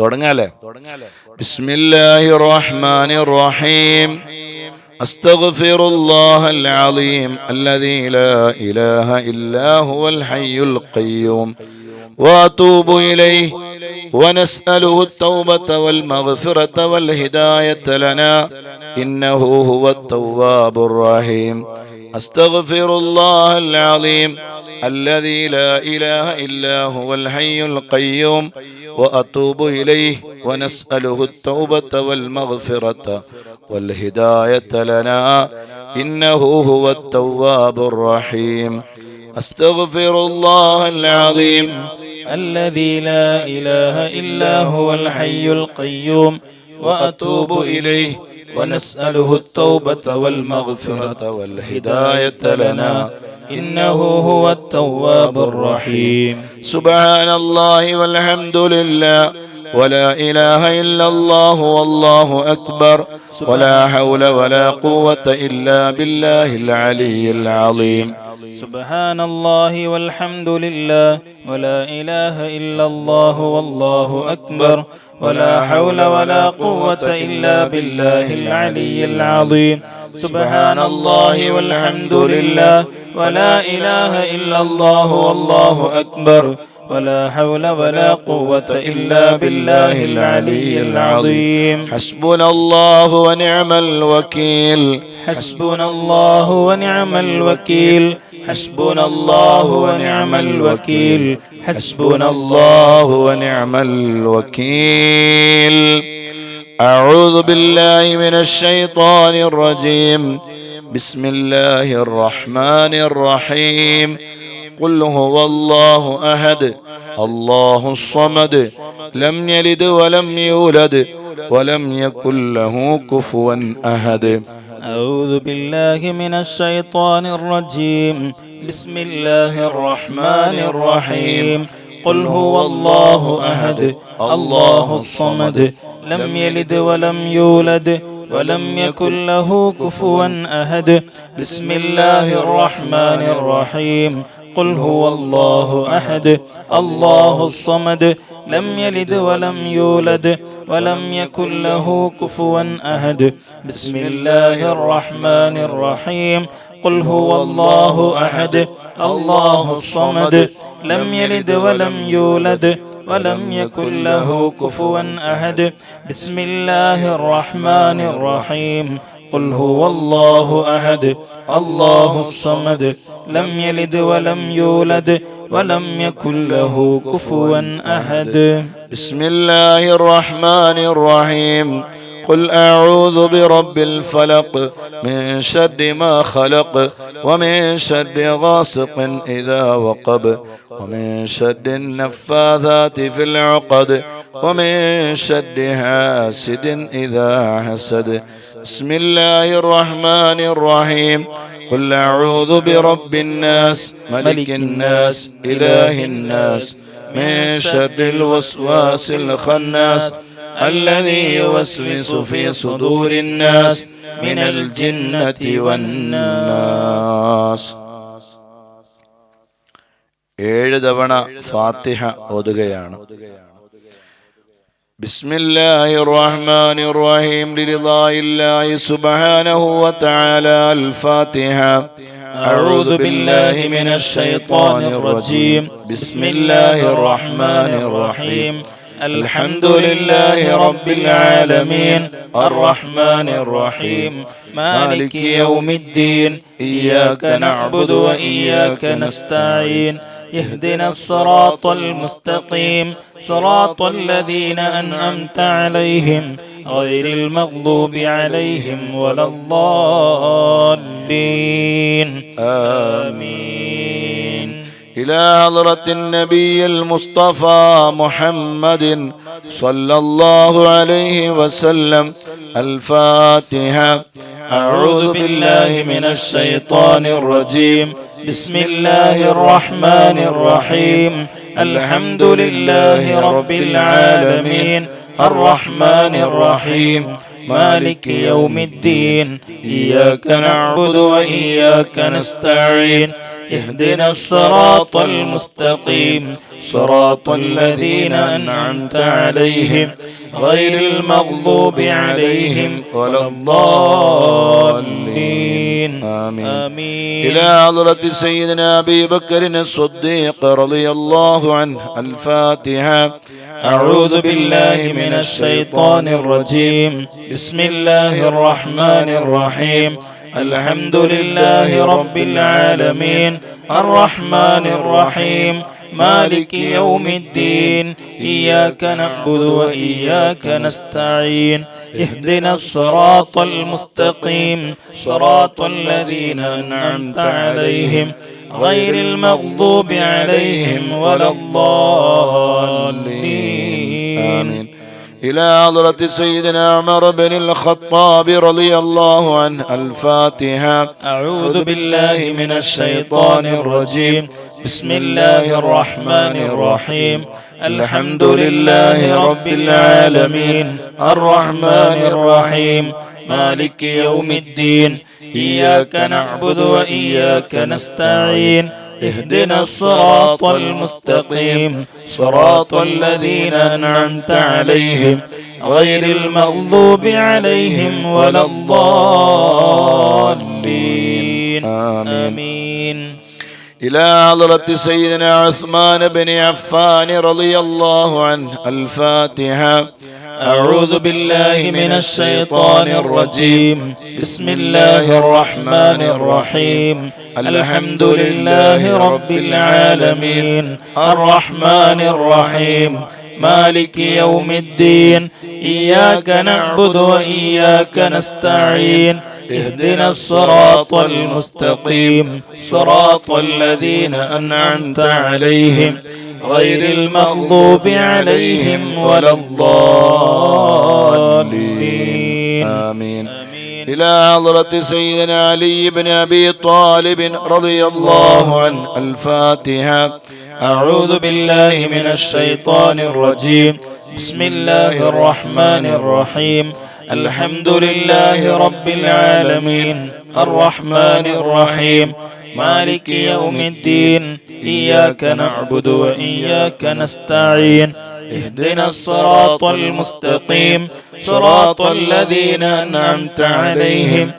തുടങ്ങാലേ. ബിസ്മില്ലാഹിർ റഹ്മാനിർ റഹീം. അസ്തഗ്ഫിറുല്ലാഹൽ അലീം അല്ലദീ ലാ ഇലാഹ ഇല്ലാ ഹുവൽ ഹയ്യുൽ ഖയ്യൂം വഅതൂബു ഇലൈഹി വനസ്അലുഹു التوبة والمغفرة والهداية لنا إنه هو التواب الرحيم. أستغفر الله العظيم الذي لا إله إلا هو الحي القيوم وأتوب إليه ونسأله التوبة والمغفرة والهداية لنا إنه هو التواب الرحيم. أستغفر الله العظيم الذي لا إله إلا هو الحي القيوم وأتوب إليه ونسأله التوبة والمغفرة والهداية لنا إنه هو التواب الرحيم. سبحان الله والحمد لله ولا إله إلا الله والله أكبر ولا حول ولا قوة إلا بالله العلي العظيم. سبحان الله والحمد لله ولا إله إلا الله والله أكبر ولا حول ولا قوة إلا بالله العلي العظيم. سبحان الله والحمد لله ولا إله إلا الله والله أكبر ولا حول ولا قوة إلا بالله العلي العظيم. حسبنا الله ونعم الوكيل. حسبنا الله ونعم الوكيل. حسبنا الله ونعم الوكيل. حسبنا الله ونعم الوكيل. أعوذ بالله من الشيطان الرجيم. بسم الله الرحمن الرحيم. قل هو الله أحد الله الصمد لم يلد ولم يولد ولم يكن له كفوا أحد. أعوذ بالله من الشيطان الرجيم. بسم الله الرحمن الرحيم. قل هو الله أحد الله الصمد لم يلد ولم يولد ولم يكن له كفوا أحد. بسم الله الرحمن الرحيم. قل هو الله أحد الله الصمد لم يلد ولم يولد ولم يكن له كفوا أحد. بسم الله الرحمن الرحيم. قل هو الله أحد الله الصمد لم يلد ولم يولد ولم يكن له كفوا أحد. بسم الله الرحمن الرحيم. قل هو الله أحد الله الصمد لم يلد ولم يولد ولم يكن له كفوا أحد. بسم الله الرحمن الرحيم. قل أعوذ برب الفلق من شر ما خلق ومن شر غاسق إذا وقب ومن شر النفاثات في العقد ومن شر حاسد إذا حسد. بسم الله الرحمن الرحيم. قل أعوذ برب الناس ملك الناس إله الناس من شر الوسواس الخناس الذي يوسوس في صدور الناس من الجنة والناس. 7 തവണ ഫാത്തിഹ ഓതുകയാണ്. بسم الله الرحمن الرحيم. لرضاء الله سبحانه وتعالى. الفاتحة. أعوذ بالله من الشيطان الرجيم. بسم الله الرحمن الرحيم. الحمد لله رب العالمين الرحمن الرحيم مالك يوم الدين إياك نعبد وإياك نستعين اهدنا الصراط المستقيم صراط الذين أنعمت عليهم غير المغضوب عليهم ولا الضالين آمين. إلى حضرة النبي المصطفى محمد صلى الله عليه وسلم. الفاتحة. أعوذ بالله من الشيطان الرجيم. بسم الله الرحمن الرحيم. الحمد لله رب العالمين الرحمن الرحيم مالك يوم الدين إياك نعبد وإياك نستعين اهدنا الصراط المستقيم صراط الذين أنعمت عليهم غير المغضوب عليهم ولا الضالين. آمين. إلى حضرة سيدنا أبي بكر الصديق رضي الله عنه. الفاتحة. أعوذ بالله من الشيطان الرجيم. بسم الله الرحمن الرحيم. الحمد لله رب العالمين الرحمن الرحيم مالك يوم الدين إياك نعبد وإياك نستعين اهدنا الصراط المستقيم صراط الذين أنعمت عليهم غير المغضوب عليهم ولا الضالين. آمين. إلى حضرة سيدنا عمر بن الخطاب رضي الله عنه. الفاتحة. أعوذ بالله من الشيطان الرجيم. بسم الله الرحمن الرحيم. الحمد لله رب العالمين الرحمن الرحيم مالك يوم الدين إياك نعبد وإياك نستعين اهدنا الصراط المستقيم صراط الذين أنعمت عليهم غير المغضوب عليهم ولا الضالين. آمين. إلى حضرة سيدنا عثمان بن عفان رضي الله عنه. الفاتحة. أعوذ بالله من الشيطان الرجيم. بسم الله الرحمن الرحيم. الحمد لله رب العالمين الرحمن الرحيم مالك يوم الدين إياك نعبد وإياك نستعين اهدنا الصراط المستقيم صراط الذين أنعمت عليهم غير المغضوب عليهم ولا الضالين. آمين. إلى حضرة سيدنا علي بن أبي طالب رضي الله عنه. الفاتحة. أعوذ بالله من الشيطان الرجيم. بسم الله الرحمن الرحيم. الحمد لله رب العالمين الرحمن الرحيم مالك يوم الدين إياك نعبد وإياك نستعين اهدنا الصراط المستقيم صراط الذين أنعمت عليهم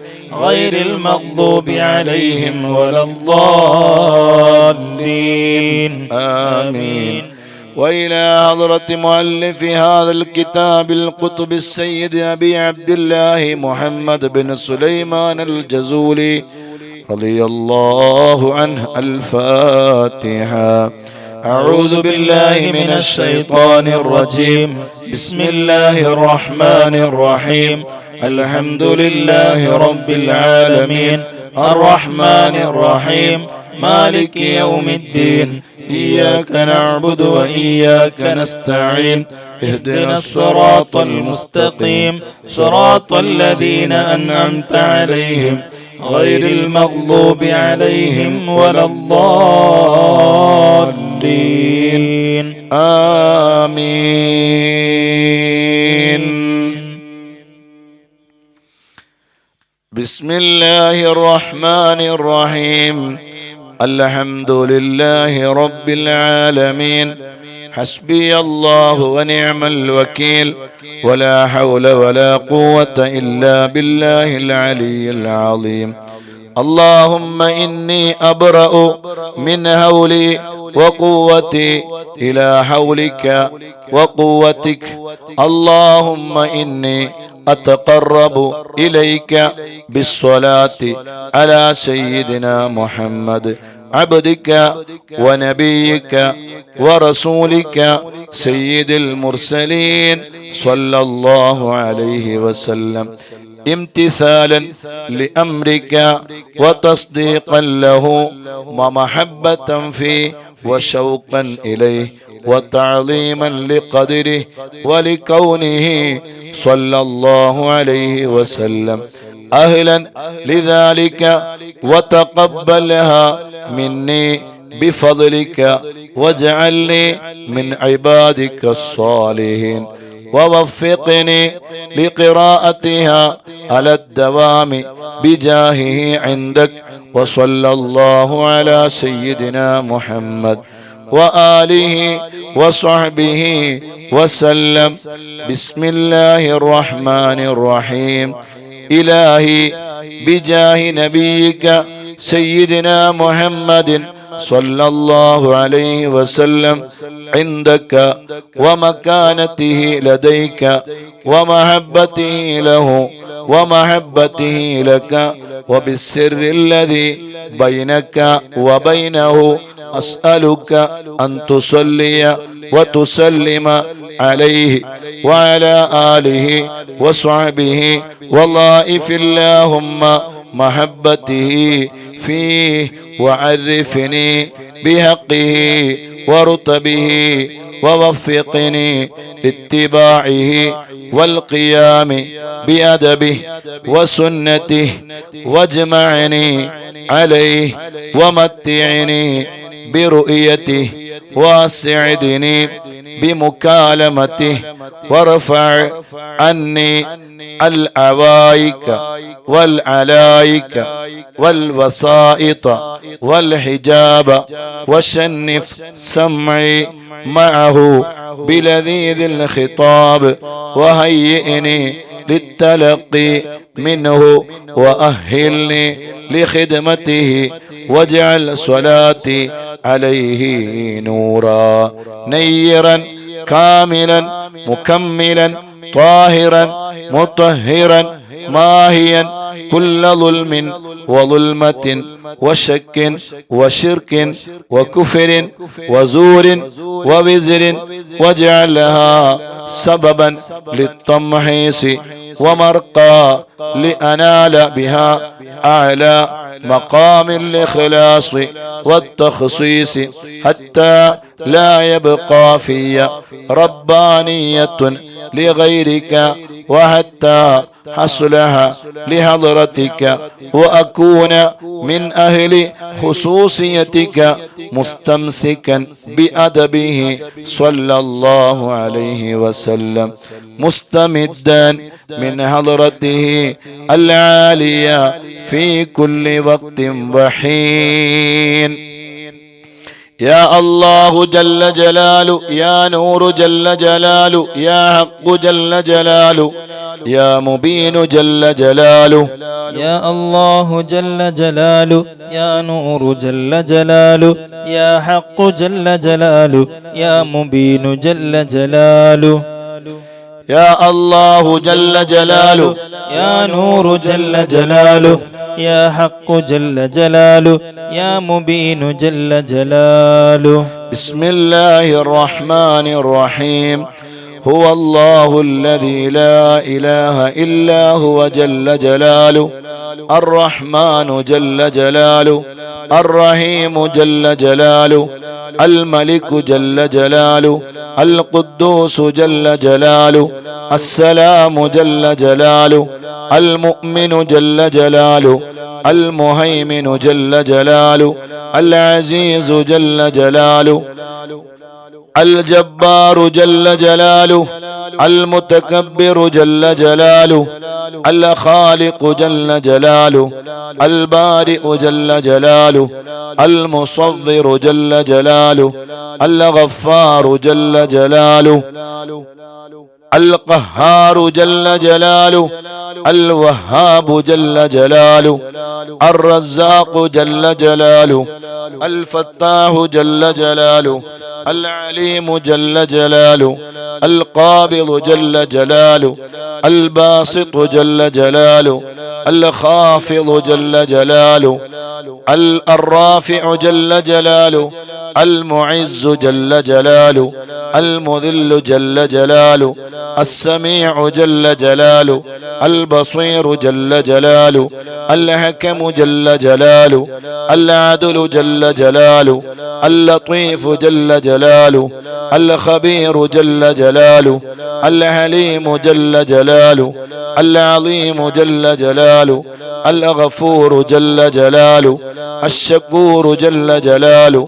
غير المغضوب عليهم ولا الضالين. آمين. وإلى حضرة مؤلف هذا الكتاب القطب السيد أبي عبد الله محمد بن سليمان الجزولي رضي الله عنه. الفاتحة. أعوذ بالله من الشيطان الرجيم. بسم الله الرحمن الرحيم. الحمد لله رب العالمين الرحمن الرحيم مالك يوم الدين إياك نعبد وإياك نستعين اهدنا الصراط المستقيم صراط الذين أنعمت عليهم غير المغضوب عليهم ولا الضالين. آمين. بسم الله الرحمن الرحيم. الحمد لله رب العالمين حسبي الله ونعم الوكيل ولا حول ولا قوة إلا بالله العلي العظيم. اللهم إني أبرأ من هولي وقوتي إلى حولك وقوتك. اللهم إني أتقرب إليك بالصلاة على سيدنا محمد عبدك ونبيك ورسولك سيد المرسلين صلى الله عليه وسلم امتثالا لأمرك وتصديقا له ومحبة فيه وشوقا إليه وتعظيما لقدره ولكونه صلى الله عليه وسلم أهلا لذلك وتقبلها مني بفضلك واجعلني من عبادك الصالحين ووفقني لقراءتها على الدوام بجاهه عندك. وصلى الله على سيدنا محمد وآله وصحبه وسلم. بسم الله الرحمن الرحيم. إلهي بجاه نبيك سيدنا محمد صلى الله عليه وسلم عندك ومكانته لديك ومحبته له ومحبته لك وبالسر الذي بينك وبينه أسألك أن تصلي وتسلم عليه وعلى آله وصحبه وضائف اللهم محبته فيه وعرفني بحقه ورتبه ووفقني لاتباعه والقيام بأدبه وسنته واجمعني عليه ومتعني برؤيته واسعدني بمكالمته وارفع عني العوائك والعلائك والوسائط والحجاب وشنف سمعي معه بلذيذ الخطاب وهيئني للتلقي منه وأهلني لخدمته واجعل صلاتي عليه نورا نيرا كاملا مكملا طاهرا مطهرا ماهيا كل ظلم وظلمة وشك وشرك وكفر وزور ووزر واجعلها سببا للتمحيص ومرقى لأنال بها أعلى مقام الإخلاص والتخصيص حتى لا يبقى في ربانية لغيرك وحتى حصلها لحضرتك وأكون من أهل خصوصيتك مستمسكا بأدبه صلى الله عليه وسلم مستمدا من حضرته العالية في كل وقت وحين. يا الله جل جلاله يا نور جل جلاله يا حق جل جلاله يا مبين جل جلاله يا الله جل جلاله يا نور جل جلاله يا حق جل جلاله يا مبين جل جلاله يا الله جل جلاله يا نور جل جلاله يا حق جل جلاله يا مبين جل جلاله. بسم الله الرحمن الرحيم. هو الله الذي لا إله إلا هو جل جلاله الرحمن جل جلاله الرحيم جل جلاله الملك جل جلاله القدوس جل جلاله السلام جل جلاله المؤمن جل جلاله المهيمن جل جلاله العزيز جل جلاله الجبار جل جلاله المتكبر جل جلاله الخالق جل جلاله البارئ جل جلاله المصور جل جلاله الغفار جل جلاله القهار جل جلاله الوهاب جل جلاله الرزاق جل جلاله الفتاح جل جلاله العليم جل جلاله القابض جل جلاله الباسط جل جلاله الخافض جل جلاله الرافع جل جلاله المعز جل جلاله المذل جل جلاله السميع جل جلاله البصير جل جلاله الحكم جل جلاله العدل جل جلاله اللطيف جل جلاله الخبير جل جلاله الحليم جل جلاله العظيم جل جلاله الغفور جل جلاله الشكور جل جلاله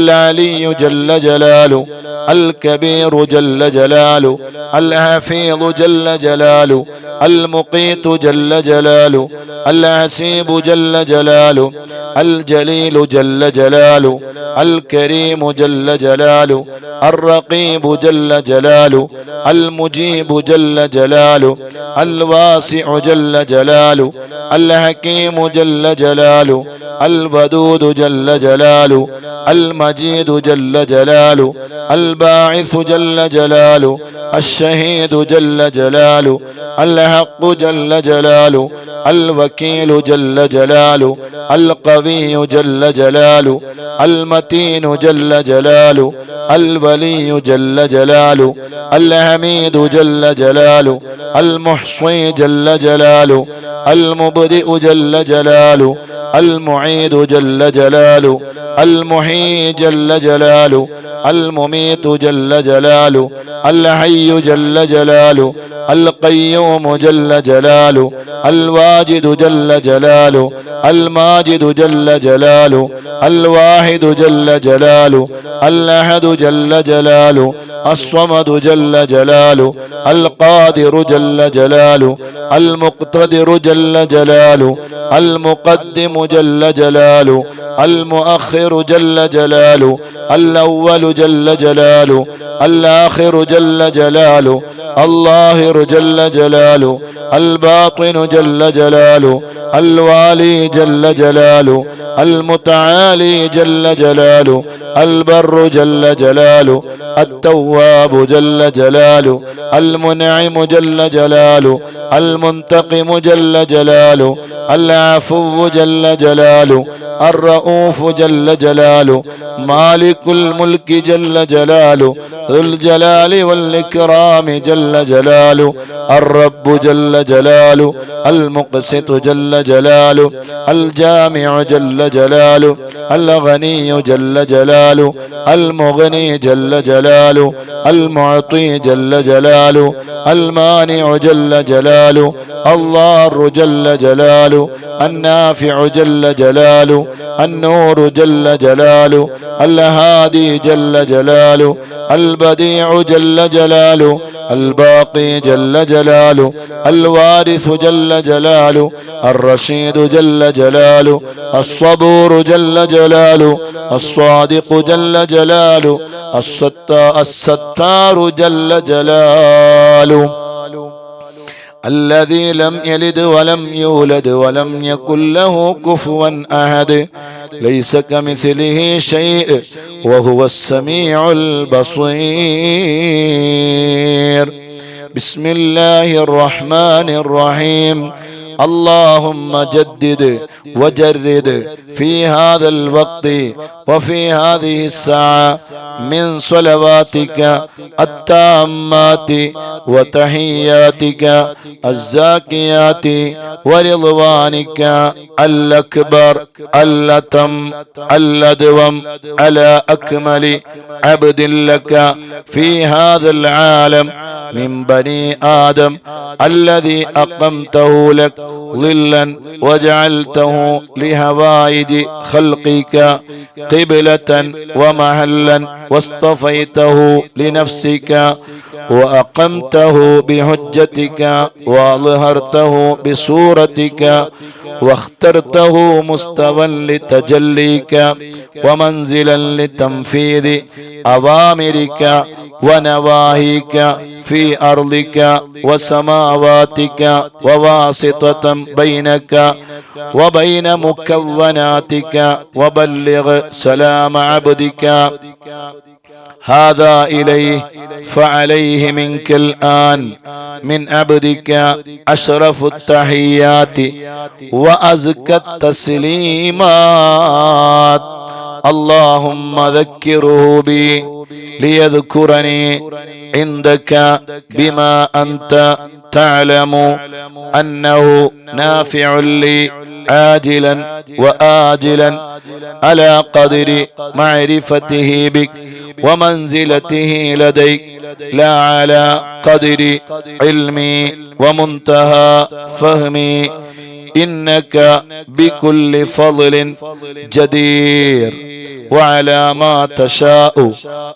العلي جل جلاله، الكبير جل جلاله، الحفيظ جل جلاله، المقيت جل جلاله، العسيب جل جلاله، الجليل جل جلاله، الكريم جل جلاله، الرقيب جل جلاله، المجيب جل جلاله، الواسع جل جلاله، الحكيم جل جلاله، الودود جل جلاله، المجيد جل جلاله، الباعث جل جلاله، الشهيد جل جلاله، الحق جل جلاله، الوكيل جل جلاله، القوي جل جلاله، المتين جل جلاله، الولي جل جلاله، الحميد جل جلاله، المحصي جل جلاله، المبدئ جل جلاله، المعيد جل جلاله، المحيي جل جلاله، المميت جل جلاله، الحي جل جلاله، القيوم جل جلاله، الواجد جل جلاله، الماجد جل جلاله، الواحد جل جلاله، الأحد جل جلاله، الصمد جل جلاله، القادر جل جلاله، المقتدر جل جلاله، المقدم جل جلاله، المؤخر جل جلاله، الأول جل جلاله، الآخر جل جلاله، الظاهر جل جلاله، الباطن جل جلاله، الوالي جل جلاله، المتعالي جل جلاله، البر جل جلاله، التواب جل جلاله، المنعم جل جلاله، المنتقم جل جلاله، العفو جل جلاله، الرؤوف جل جلاله، مالك الملك جل جلاله، ذو الجلال والإكرام جل جلاله، الرب جل جلاله، المقسط جل جلاله، الجامع جل جلاله، الغني جل جلاله، المغني جل جلاله، المعطي جل جلاله، المانع جل جلاله، الضار جل جلاله، النافع جل جلاله، النور جل جلاله، الهادي جل جلاله، البديع جل جلاله، الباقي جل جلاله، الوارث جل جلاله، الرشيد جل جلاله، الصبور جل جلاله، الصادق جل جلاله، الستار جل جلاله، الذي لم يلد ولم يولد ولم يكن له كفوا أحد، ليس كمثله شيء وهو السميع البصير. بسم الله الرحمن الرحيم. اللهم جدد وجرد في هذا الوقت وفي هذه الساعة من صلواتك التامات وتحياتك الزاكيات ورضوانك الأكبر الأتم الأدوم على أكمل عبد لك في هذا العالم من بني آدم الذي أقمته لك ظلا وجعلته لهوائج خلقك قبلة ومحلا واصطفيته لنفسك وأقمته بحجتك وأظهرته بصورتك واخترته مستوى لتجليك ومنزلا لتنفيذ أوامرك ونواهيك في أرضك وسماواتك وواسطة بينك وبين مكوناتك وبلغ سلام عبدك هذا إليه فعليه منك الآن من عبدك أشرف التحيات وأزكى التسليمات. اللهم ذكره بي ليذكرني عندك بما أنت تعلم أنه نافع لي عاجلا وآجلا على قدر معرفته بك ومنزلته لديك لا على قدر علمي ومنتهى فهمي إنك بكل فضل جدير وعلى ما تشاء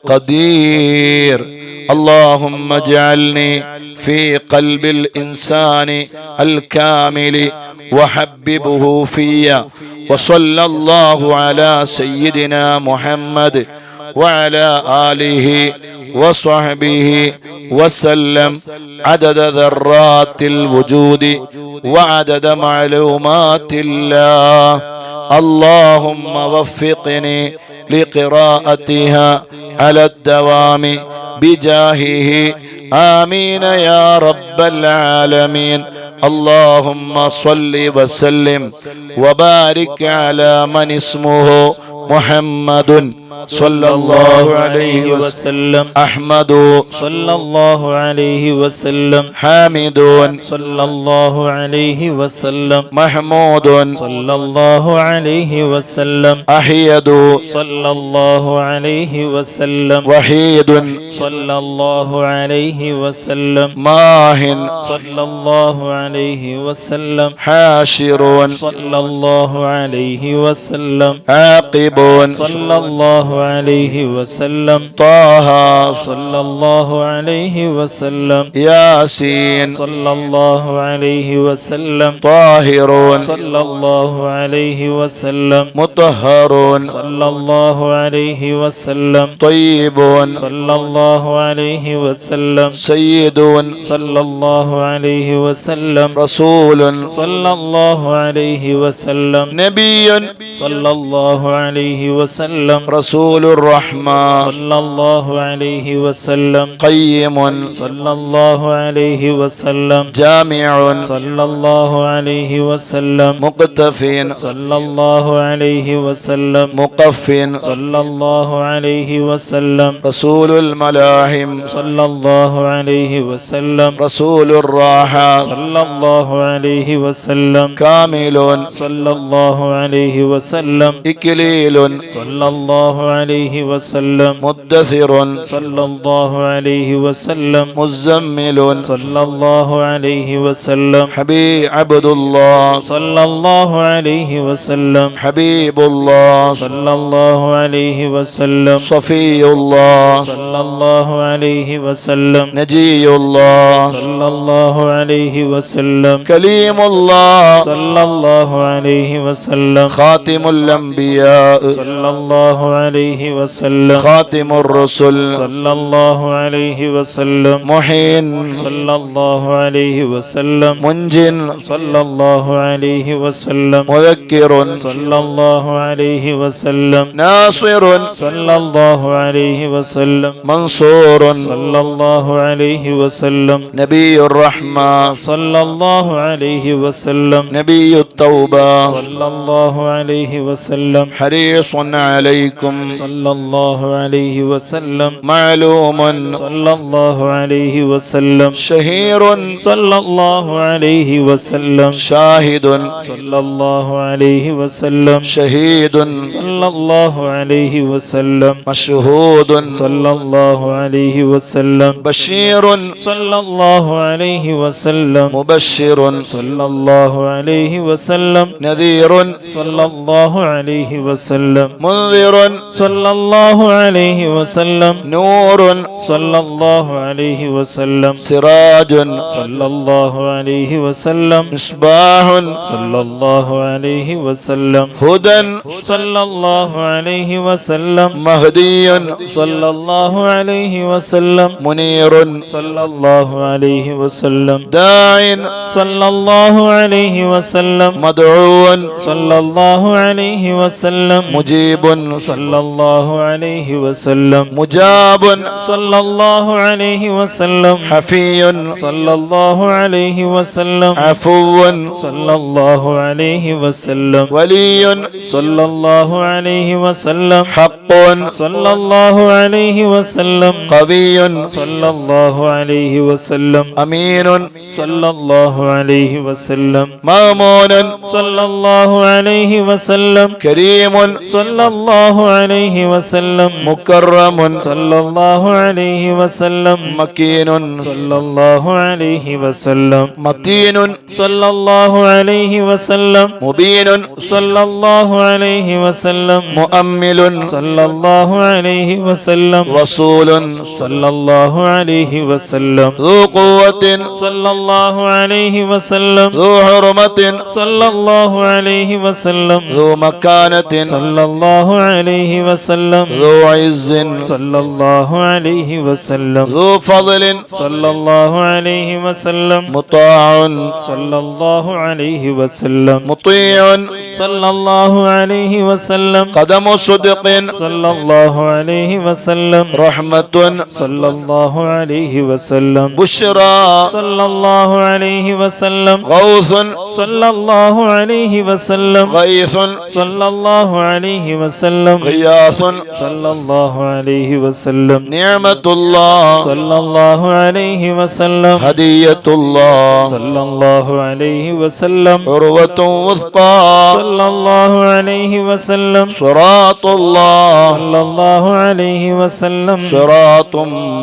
قدير. اللهم اجعلني في قلب الإنسان الكامل وحببه في. وصلى الله على سيدنا محمد وعلى آله وصحبه وسلم عدد ذرات الوجود وعدد معلومات الله. اللهم وفقني لقراءتها على الدوام بجاهه آمين يا رب العالمين. اللهم صل وسلم وبارك على من اسمه محمد صلى الله عليه وسلم، أحمد صلى الله عليه وسلم، حامد صلى الله عليه وسلم، محمود صلى الله عليه وسلم، أحيد صلى الله عليه وسلم، وحيد صلى الله عليه وسلم، ماه صلى الله عليه وسلم، حاشر صلى الله عليه وسلم، عاقب صلى الله عليه وسلم، طه صلى الله عليه وسلم، ياسين صلى الله عليه وسلم، طاهر صلى الله عليه وسلم، مطهر صلى الله عليه وسلم، طيب صلى الله عليه وسلم، سيد صلى الله عليه وسلم، رسول صلى الله عليه وسلم، نبي صلى الله عليه وسلم، رسول الرحمة صلى الله عليه وسلم، قيم صلى الله عليه وسلم، جامع صلى الله عليه وسلم، مقتف صلى الله عليه وسلم، مقف صلى الله عليه وسلم، رسول الملاحم صلى الله عليه وسلم، رسول الراحة صلى الله عليه وسلم، كامل صلى الله عليه وسلم، إكليل صلى الله عليه وسلم، مدثر صلى الله عليه وسلم، مزمل صلى الله عليه وسلم، حبيب عبد الله صلى الله عليه وسلم، حبيب الله صلى الله عليه وسلم، صفي الله صلى الله عليه وسلم، نجي الله صلى الله عليه وسلم، كليم الله صلى الله عليه وسلم، خاتم الأنبياء صلى الله عليه وسلم، خاتم الرسل صلى الله عليه وسلم، محين صلى الله عليه وسلم، منج صلى الله عليه وسلم، مذكر صلى الله عليه وسلم، ناصر صلى الله عليه وسلم، منصور صلى الله عليه وسلم، نبي الرحمة صلى الله عليه وسلم، نبي التوبة صلى الله عليه وسلم، حريص عليكم صلى الله عليه وسلم، معلوم صلى الله عليه وسلم، شهير صلى الله عليه وسلم، شاهد صلى الله عليه وسلم، شهيد صلى الله عليه وسلم، مشهود صلى الله عليه وسلم، بشير صلى الله عليه وسلم، مبشر صلى الله عليه وسلم، نذير صلى الله عليه وسلم، منذر صلى الله عليه وسلم، نور صلى الله عليه وسلم، سراج صلى الله عليه وسلم، مصباح صلى الله عليه وسلم، هدى صلى الله عليه وسلم، مهدي صلى الله عليه وسلم، منير صلى الله عليه وسلم، داع صلى الله عليه وسلم، مدعو صلى الله عليه وسلم، مجيب صلى الله عليه وسلم، مجاب صلى الله عليه وسلم، حفي صلى الله عليه وسلم، عفو صلى الله عليه وسلم، ولي صلى الله عليه وسلم، حق صلى الله عليه وسلم، قوي صلى الله عليه وسلم، أمين صلى الله عليه وسلم، مأمون صلى الله عليه وسلم، كريم صلى الله عليه وسلم مكرم صلى الله عليه وسلم مكين صلى الله عليه وسلم متين صلى الله عليه وسلم مبين صلى الله عليه وسلم مؤمل صلى الله عليه وسلم رسول صلى الله عليه وسلم ذو قوة صلى الله عليه وسلم ذو حرمة صلى الله عليه وسلم ذو مكانة صلى الله عليه وسلم ذو عز صلى الله عليه وسلم ذو فضل صلى الله عليه وسلم مطاع صلى الله عليه وسلم مطيع صلى الله عليه وسلم قدم صدق صلى الله عليه وسلم رحمة صلى الله عليه وسلم بشرى صلى الله عليه وسلم غوث صلى الله عليه وسلم غيث صلى الله عليه وسلم غياث صلى الله عليه وسلم نعمة الله صلى الله عليه وسلم هدية الله صلى الله عليه وسلم عروة وثقى صلى الله عليه وسلم صراط الله صلى الله عليه وسلم صراط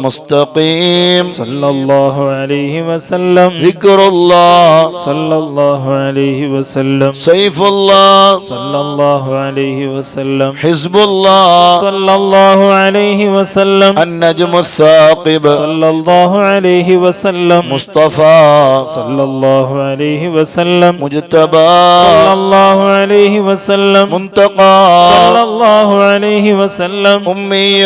مستقيم صلى الله عليه وسلم ذكر الله صلى الله عليه وسلم سيف الله صلى الله عليه وسلم حزب الله صلى الله عليه وسلم النجم الثاقب صلى الله عليه وسلم مصطفى صلى الله عليه وسلم مجتبى صلى الله عليه وسلم منتقى صلى الله عليه وسلم أمي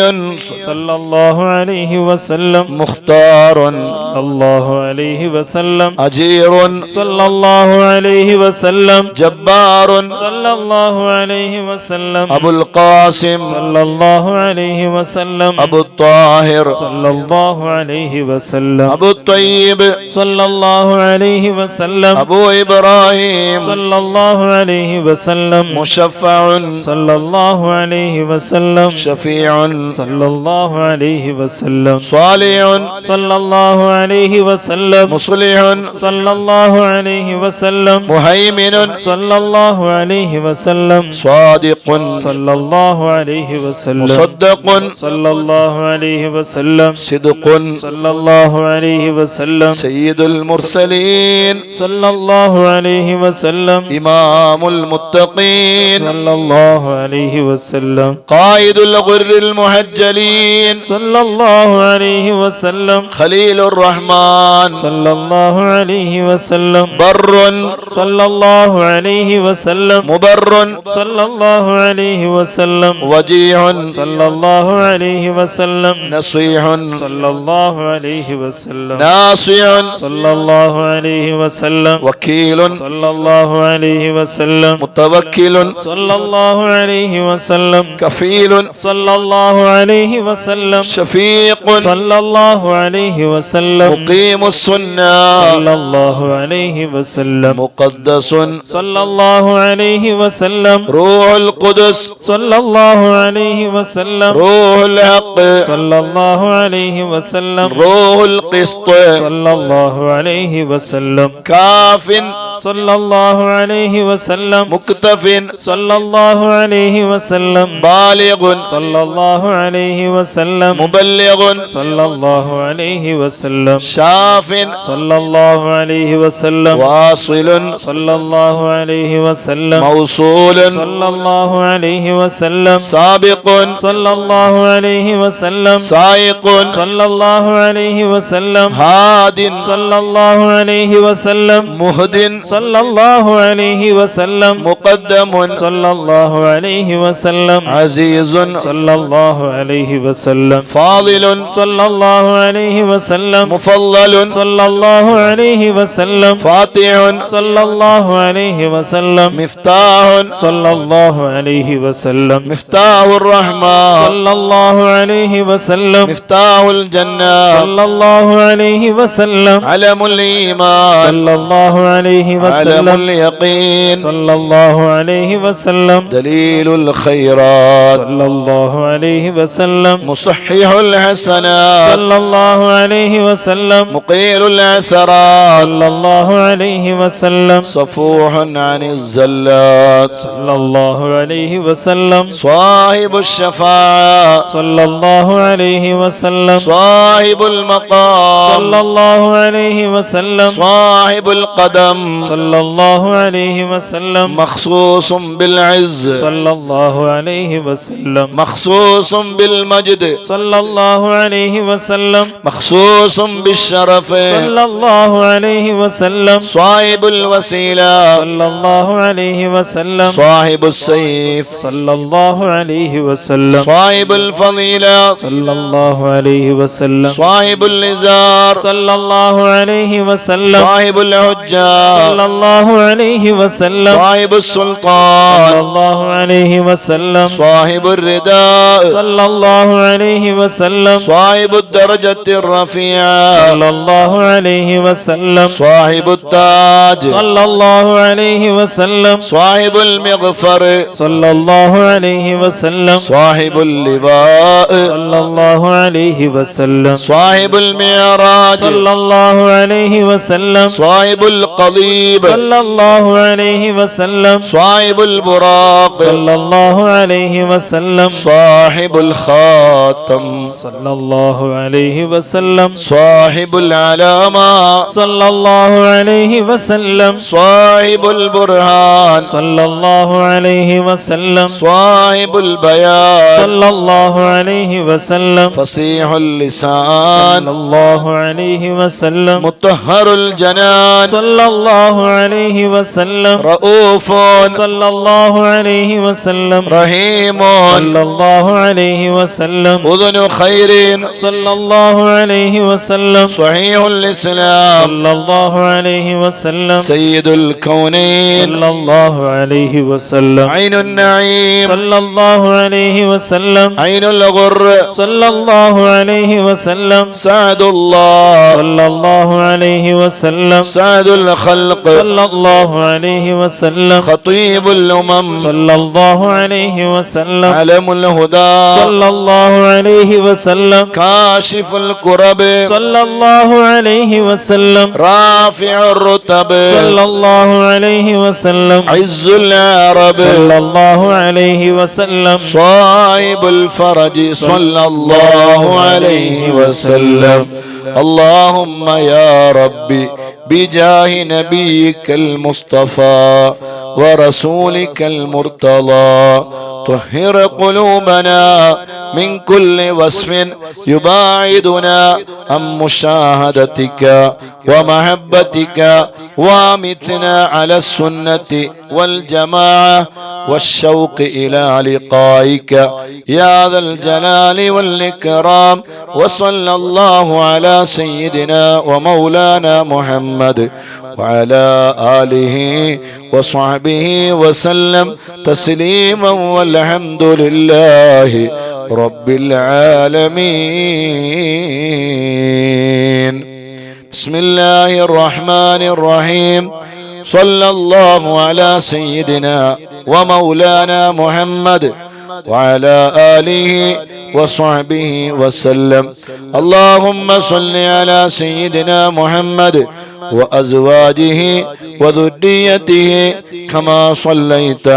صلى الله عليه وسلم مختار صلى الله عليه وسلم أجير صلى الله عليه وسلم جبار صلى الله عليه وسلم أبو القاسم صلى الله عليه وسلم أبو الطاهر صلى الله عليه وسلم أبو الطيب صلى الله عليه وسلم أبو إبراهيم صلى الله عليه وسلم مشفع صلى الله عليه وسلم شفيع صلى الله عليه وسلم صالح صلى الله عليه وسلم مصلح صلى الله عليه وسلم مهيمن صلى الله عليه وسلم صادق صلى الله عليه وسلم مصدق صلى الله عليه وسلم صدق صلى الله عليه وسلم سيد المرسلين صلى الله عليه وسلم إمام المتقين صلى الله عليه وسلم قائد الغر المحجلين صلى الله عليه وسلم خليل الرحمن صلى الله عليه وسلم بر صلى الله عليه وسلم مبر صلى الله عليه وسلم وجيع صلى الله عليه وسلم نصيح صلى الله عليه وسلم ناصع صلى الله عليه وسلم وكيل صلى الله عليه وسلم متوكل صلى الله عليه وسلم كفيل صلى الله عليه وسلم شفيق صلى الله عليه وسلم مقيم السنة صلى الله عليه وسلم مقدس صلى الله عليه وسلم روح القدس صلى الله عليه وسلم روح الحق صلى الله عليه وسلم روح القسط صلى الله عليه وسلم كاف صلى الله عليه وسلم مكتف صلى الله عليه وسلم بالغ صلى الله عليه وسلم مبلغ صلى الله عليه وسلم شاف صلى الله عليه وسلم واصل صلى الله عليه وسلم موصول صلى الله عليه وسلم سابق صلى الله عليه وسلم سائق صلى الله عليه وسلم هاد صلى الله عليه وسلم مهد صلى الله عليه وسلم مقدم صلى الله عليه وسلم عزيز صلى الله عليه وسلم فاضل صلى الله عليه وسلم مفضل صلى الله عليه وسلم فاتح صلى الله عليه وسلم مفتاح صلى الله عليه وسلم مفتاح الرحمن صلى الله عليه وسلم مفتاح الجنة صلى الله عليه وسلم علم الإيمان صلى الله عليه وسلم عالم اليقين صلى الله عليه وسلم دليل الخيرات صلى الله عليه وسلم مصحح الحسنات صلى الله عليه وسلم مقيل العثرات صلى الله عليه وسلم صفوح عن الزلات صلى الله عليه وسلم صاحب الشفاعة صلى الله عليه وسلم صاحب المقام صلى الله عليه وسلم صاحب القدم صلى الله عليه وسلم مخصوص بالعز صلى الله عليه وسلم مخصوص بالمجد صلى الله عليه وسلم مخصوص بالشرف صلى الله عليه وسلم صاحب الوسيلة صلى الله عليه وسلم صاحب السيف صلى الله عليه وسلم صاحب الفضيلة صلى الله عليه وسلم صاحب الإزار صلى الله عليه وسلم صاحب الحجة صلى الله عليه وسلم صاحب صلى السلطان الله عليه وسلم صاحب الرداء صلى الله عليه وسلم صاحب الدرجة الرفيعة صلى الله عليه وسلم صاحب التاج صلى الله عليه وسلم صاحب المغفر صلى الله عليه وسلم صاحب اللواء صلى الله عليه وسلم صاحب المعراج صلى الله عليه وسلم صاحب القضيب صلى الله عليه وسلم صاحب البراق صلى الله عليه وسلم صاحب الخاتم صلى الله عليه وسلم صاحب العلامة صلى الله عليه وسلم صاحب البرهان صلى الله عليه وسلم صاحب البيان صلى الله عليه وسلم فصيح صلى اللسان الله عليه وسلم مطهر الجنان صلى الله عليه وسلم رؤوف صلى الله عليه وسلم رحيم صلى الله عليه وسلم أذن خير صلى الله عليه وسلم صحيح الإسلام صلى الله عليه وسلم سيد الكونين صلى الله عليه وسلم عين النعيم صلى الله عليه وسلم عين الغر صلى الله عليه وسلم سعد الله صلى الله عليه وسلم سعد الخلق صلى الله عليه وسلم خطيب الأمم صلى الله عليه وسلم علم الهدى صلى الله عليه وسلم كاشف الكرب صلى الله عليه وسلم رافع الرتب صلى الله عليه وسلم عز العرب صلى الله عليه وسلم صاحب الفرج صلى الله عليه وسلم اللهم يا ربي بجاه نبيك المصطفى ورسولك المرتضى طهر قلوبنا من كل وصف يباعدنا عن مشاهدتك ومحبتك وامتنا على السنة والجماعة والشوق إلى لقائك يا ذا الجلال والإكرام وصلى الله على سيدنا ومولانا محمد وعلى آله وصحبه وسلم تسليما والحمد لله رب العالمين. بسم الله الرحمن الرحيم. صلى الله على سيدنا ومولانا محمد وعلى آله وصحبه وسلم. اللهم صل على سيدنا محمد وأزواجه وذريته كما صليت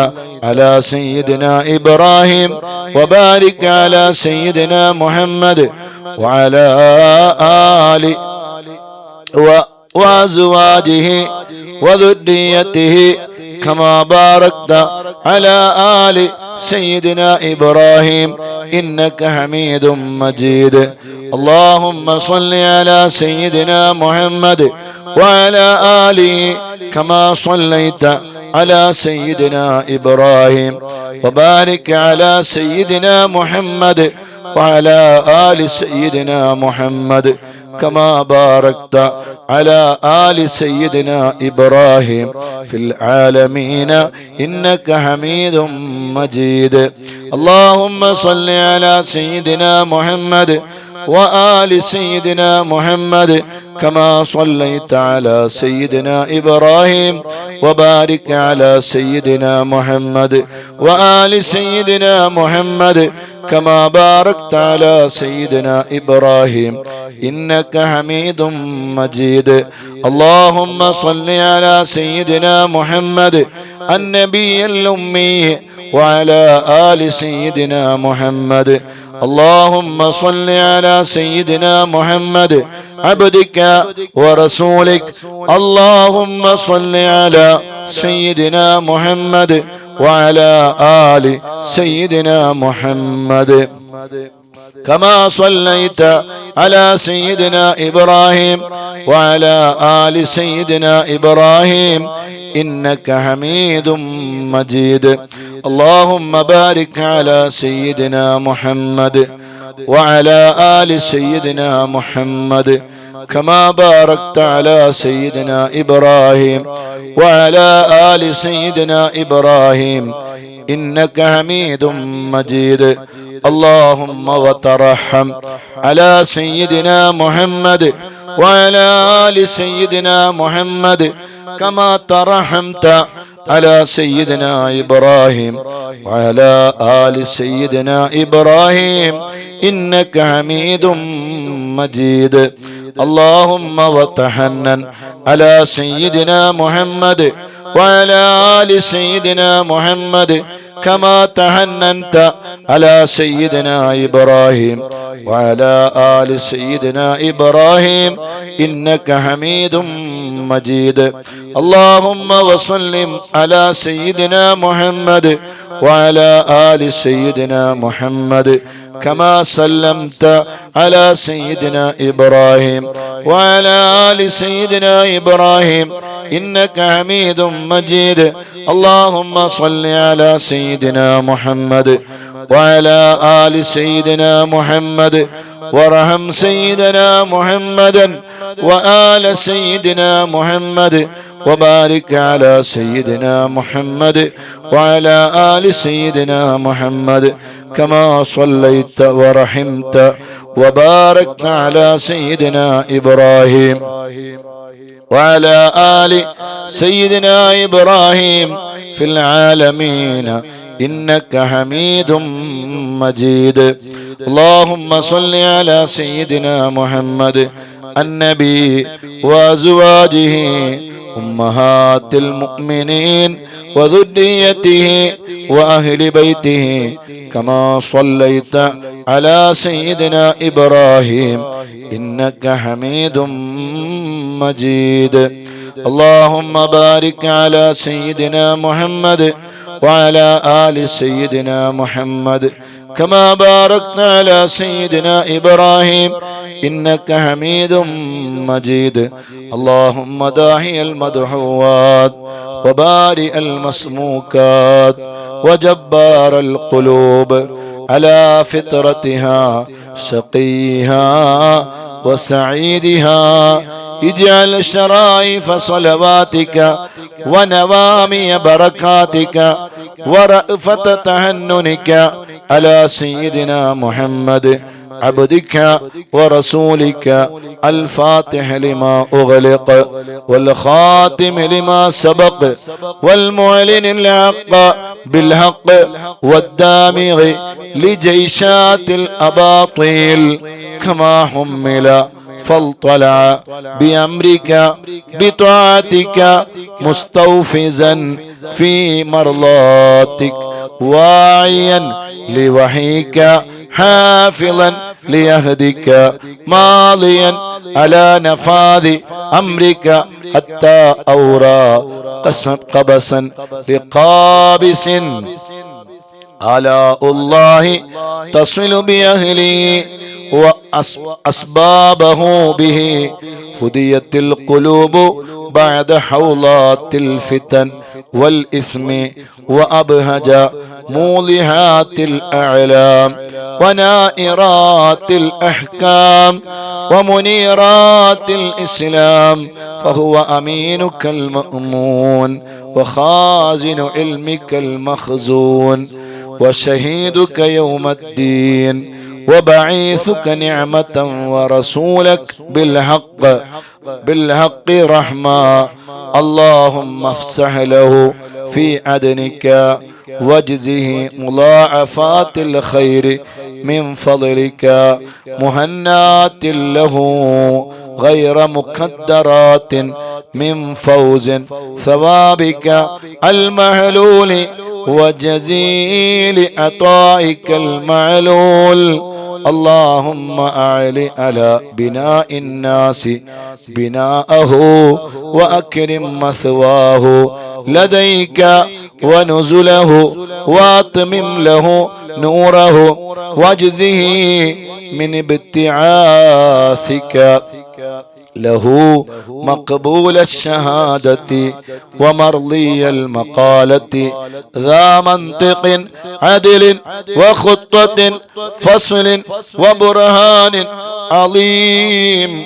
على سيدنا إبراهيم وبارك على سيدنا محمد وعلى آله وأزواجه وذريته كما باركت على آل سيدنا إبراهيم إنك حميد مجيد. اللهم صل على سيدنا محمد وعلى آله كما صليت على سيدنا إبراهيم وبارك على سيدنا محمد وعلى آل سيدنا محمد كما باركت على آل سيدنا إبراهيم في العالمين إنك حميد مجيد. اللهم صل على سيدنا محمد وآل سيدنا محمد كما صليت على سيدنا إبراهيم وبارك على سيدنا محمد وآل سيدنا محمد كما باركت على سيدنا إبراهيم إنك حميد مجيد. اللهم صل على سيدنا محمد النبي الأمي وعلى آل سيدنا محمد. اللهم صل على سيدنا محمد عبدك ورسولك. اللهم صل على سيدنا محمد وعلى آل سيدنا محمد كما صليت على سيدنا إبراهيم وعلى آل سيدنا إبراهيم إنك حميد مجيد. اللهم بارك على سيدنا محمد وعلى آل سيدنا محمد كما باركت على سيدنا إبراهيم وعلى آل سيدنا إبراهيم إنك حميد مجيد. اللهم وترحم على سيدنا محمد وعلى آل سيدنا محمد كما ترحمت على سيدنا إبراهيم وعلى آل سيدنا إبراهيم إنك حميد مجيد. اللهم وتحنن على سيدنا محمد وعلى آل سيدنا محمد كما تحننت على سيدنا إبراهيم وعلى آل سيدنا إبراهيم إنك حميد مجيد. اللهم وسلم على سيدنا محمد وعلى آل سيدنا محمد كما سلمت على سيدنا إبراهيم وعلى آل سيدنا إبراهيم إنك حميد مجيد. اللهم صل على سيدنا محمد وعلى آل سيدنا محمد وارحم سيدنا محمدا وآل سيدنا محمد وبارك على سيدنا محمد وعلى آل سيدنا محمد كما صليت ورحمت وباركت على سيدنا إبراهيم وعلى آل سيدنا إبراهيم في العالمين إنك حميد مجيد. اللهم صل على سيدنا محمد النبي وأزواجه أمهات المؤمنين وذريته وأهل بيته كما صليت على سيدنا إبراهيم إنك حميد مجيد. اللهم بارك على سيدنا محمد وعلى آل سيدنا محمد كما باركت على سيدنا إبراهيم إنك حميد مجيد. اللهم داعي المدعوات وبارئ المسموكات وجبار القلوب على فطرتها شقيها وسعيدها اجعل شرائف صلواتك ونوامي بركاتك ورأفة تهننك على سيدنا محمد عبدك ورسولك الفاتح لما أغلق والخاتم لما سبق والمعلن الحق بالحق والدامغ لجيشات الأباطيل كما حمل فاطلع بأمرك بطاعتك مستوفزا في مرضاتك واعيا لوحيك حافظا ليهدك ماضيا على نفاذ أمرك حتى أورى قبسا لقابس آلاء الله تصل بأهله وأسبابه به هديت القلوب بعد حولات الفتن والإثم وأبهج مولهات الأعلام ونائرات الأحكام ومنيرات الإسلام فهو أمينك المأمون وخازن علمك المخزون وشهيدك يوم الدين وبعيثك نعمة ورسولك بالحق رحمة. اللهم افسح له في عدنك واجزه مضاعفات الخير من فضلك، مهنات له غير مقدرات من فوز ثوابك المعلول وجزيل عطائك المعلول. اللهم أعل على بناء الناس بناءه وأكرم مثواه لديك ونزله واتمم له نوره واجزه من ابتعاثك له مقبول الشهادة ومرضي المقالة، ذا منطق عدل وخطة فصل وبرهان عظيم.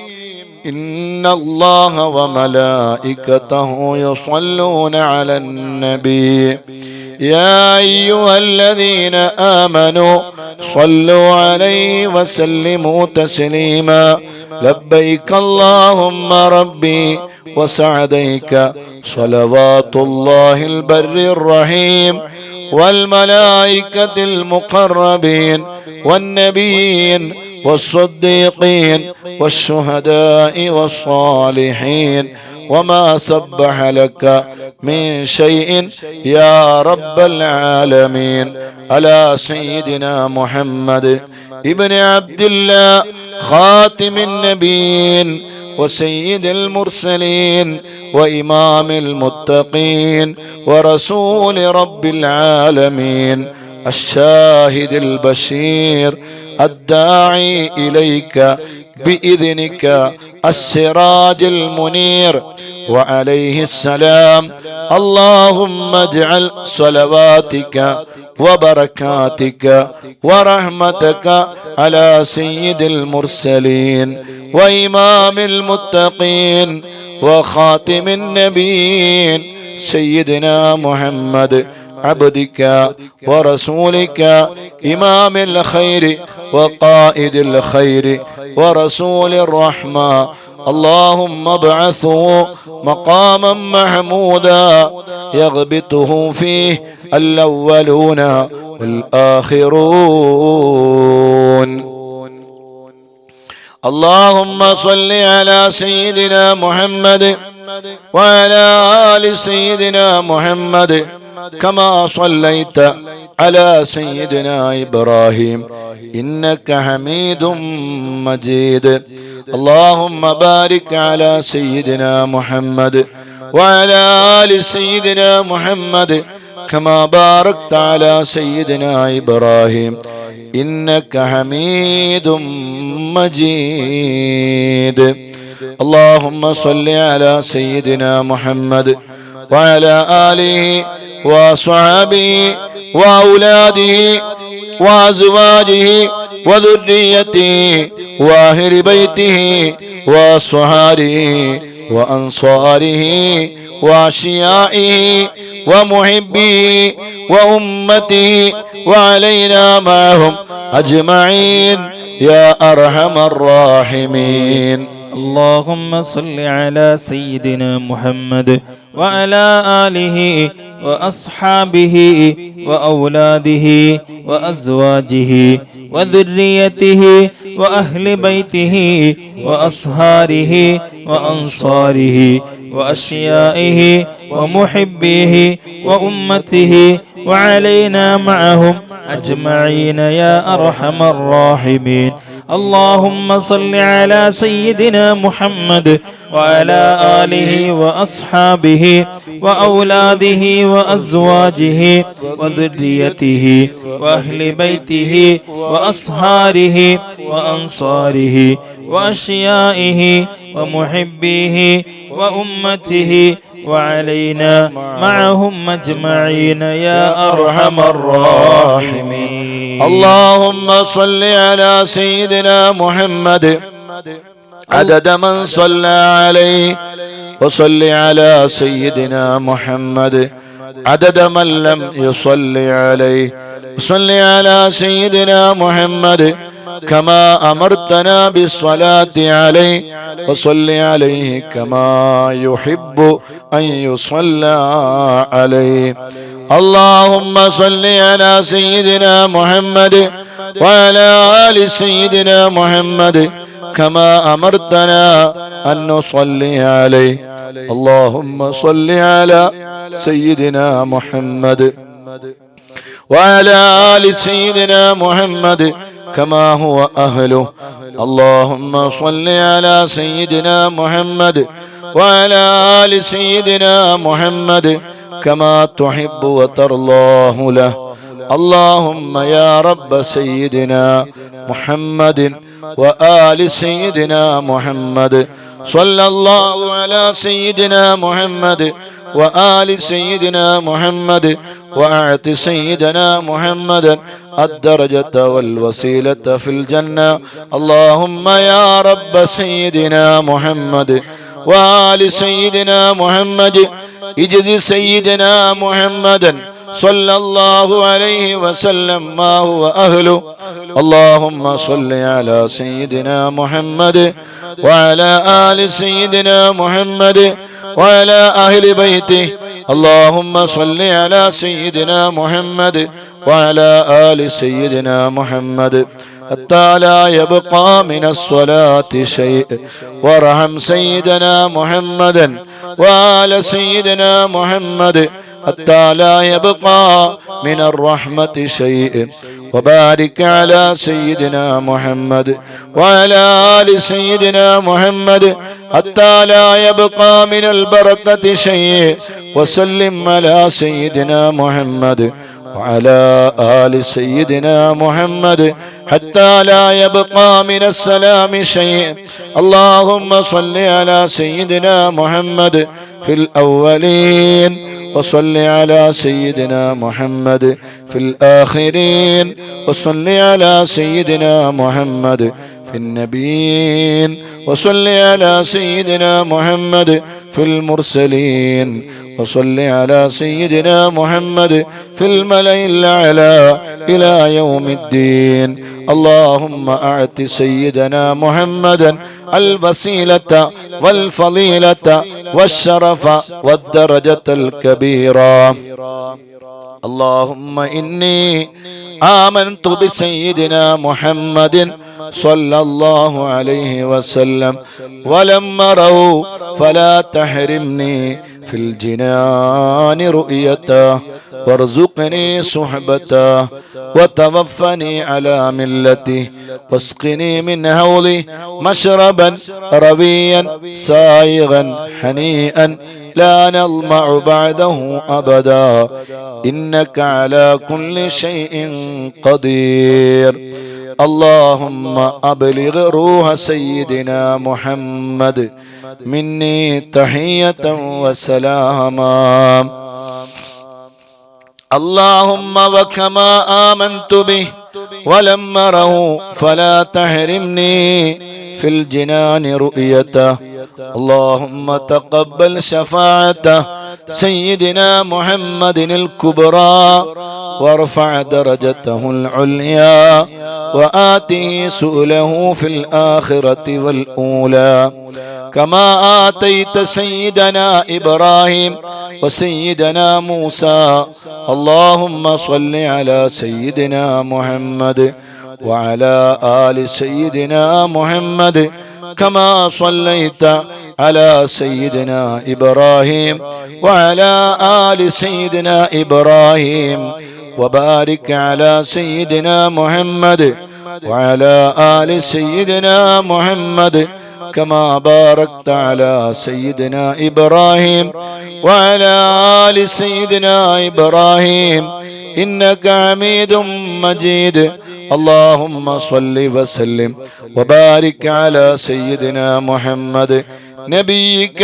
إن الله وملائكته يصلون على النبي يا أيها الذين آمنوا صلوا عليه وسلموا تسليما. لبيك اللهم ربي وسعديك، صلوات الله البر الرحيم والملائكة المقربين والنبيين والصديقين والشهداء والصالحين، وما سبح لك من شيء يا رب العالمين. على سيدنا محمد ابن عبد الله خاتم النبيين وسيد المرسلين وإمام المتقين ورسول رب العالمين، الشاهد البشير الداعي إليك بإذنك، السراج المنير، وعليه السلام. اللهم اجعل صلواتك وبركاتك ورحمتك على سيد المرسلين وإمام المتقين وخاتم النبيين سيدنا محمد عبدك ورسولك، إمام الخير وقائد الخير ورسول الرحمة. اللهم ابعثه مقاما محمودا يغبطه فيه الأولون والآخرون. اللهم صل على سيدنا محمد وعلى آل سيدنا محمد كما صليت على سيدنا إبراهيم إنك حميد مجيد. اللهم بارك على سيدنا محمد وعلى آل سيدنا محمد كما باركت على سيدنا إبراهيم إنك حميد مجيد. اللهم صل على سيدنا محمد وعلى آله وصحبه وأولاده وأزواجه وذريته وأهل بيته وأصهاره وأنصاره وأشيائه ومحبيه وأمته وعلينا معهم أجمعين يا أرحم الراحمين. اللهم صل على سيدنا محمد وعلى آله وأصحابه وأولاده وأزواجه وذريته وأهل بيته وأصهاره وأنصاره وأشيائه ومحبيه وأمته وعلينا معهم أجمعين يا أرحم الراحمين. اللهم صل على سيدنا محمد وعلى آله وأصحابه وأولاده وأزواجه وذريته وأهل بيته وأصهاره وأنصاره وأشيائه ومحبيه وأمته وعلينا معهم أجمعين يا أرحم الراحمين. اللهم صل على سيدنا محمد عدد من صلى عليه، وصل على سيدنا محمد عدد من لم يصل عليه، وصل على سيدنا محمد كما أمرتنا بالصلاة عليه وصل عليه كما يحب أن يصلى عليه. اللهم صل على سيدنا محمد وعلى آل سيدنا محمد كما أمرتنا أن نصلي عليه. اللهم صل على سيدنا محمد وعلى آل سيدنا محمد كما هو أهله. اللهم صل على سيدنا محمد وعلى آل سيدنا محمد كما تحب وترضاه له. اللهم يا رب سيدنا محمد وآل سيدنا محمد صلى الله على سيدنا محمد وآل سيدنا محمد وأعط سيدنا محمد الدرجة والوسيلة في الجنة. اللهم يا رب سيدنا محمد وآل سيدنا محمد اجز سيدنا محمدا صلى الله عليه وسلم ما هو أهله. اللهم صل على سيدنا محمد وعلى آل سيدنا محمد وعلى أهل بيته. اللهم صل على سيدنا محمد وعلى آل سيدنا محمد حتى لا يبقى من الصلاة شيء. وارحم سيدنا محمدا وآل سيدنا محمد حتى لا يبقى من الرحمة شيء. وبارك على سيدنا محمد وعلى آل سيدنا محمد حتى لا يبقى من البركة شيء. وسلم على سيدنا محمد وعلى آل سيدنا محمد حتى لا يبقى من السلام شيء. اللهم صل على سيدنا محمد في الأولين وصل على سيدنا محمد في الآخرين وصل على سيدنا محمد في النبيين وصل على سيدنا محمد في المرسلين وصل على سيدنا محمد في الملأ الأعلى إلى يوم الدين. اللهم أعط سيدنا محمدا الوسيلة والفضيلة والشرف والدرجة الكبيرة. اللهم إني آمنت بسيدنا محمد صلى الله عليه وسلم ولم أره فلا تحرمني في الجنان رؤيته وارزقني صحبته وتوفني على ملته واسقني من هوله مشربا رويا سائغا هنيئا لا نظمع بعده أبدا إنك على كل شيء قدير. اللهم أبلغ روح سيدنا محمد مني تحية وسلاما. اللهم وكما آمنت به ولم أره فلا تحرمني في الجنان رؤيته. اللهم تقبل شفاعة سيدنا محمد الكبرى وارفع درجته العليا وآته سؤله في الآخرة والأولى كما آتيت سيدنا إبراهيم وسيدنا موسى. اللهم صل على سيدنا محمد وعلى آل سيدنا محمد كما صليت على سيدنا إبراهيم وعلى آل سيدنا إبراهيم وبارك على سيدنا محمد وعلى آل سيدنا محمد كما باركت على سيدنا إبراهيم وعلى آل سيدنا إبراهيم إنك حميد مجيد. اللهم صل وسلم وبارك على سيدنا محمد نبيك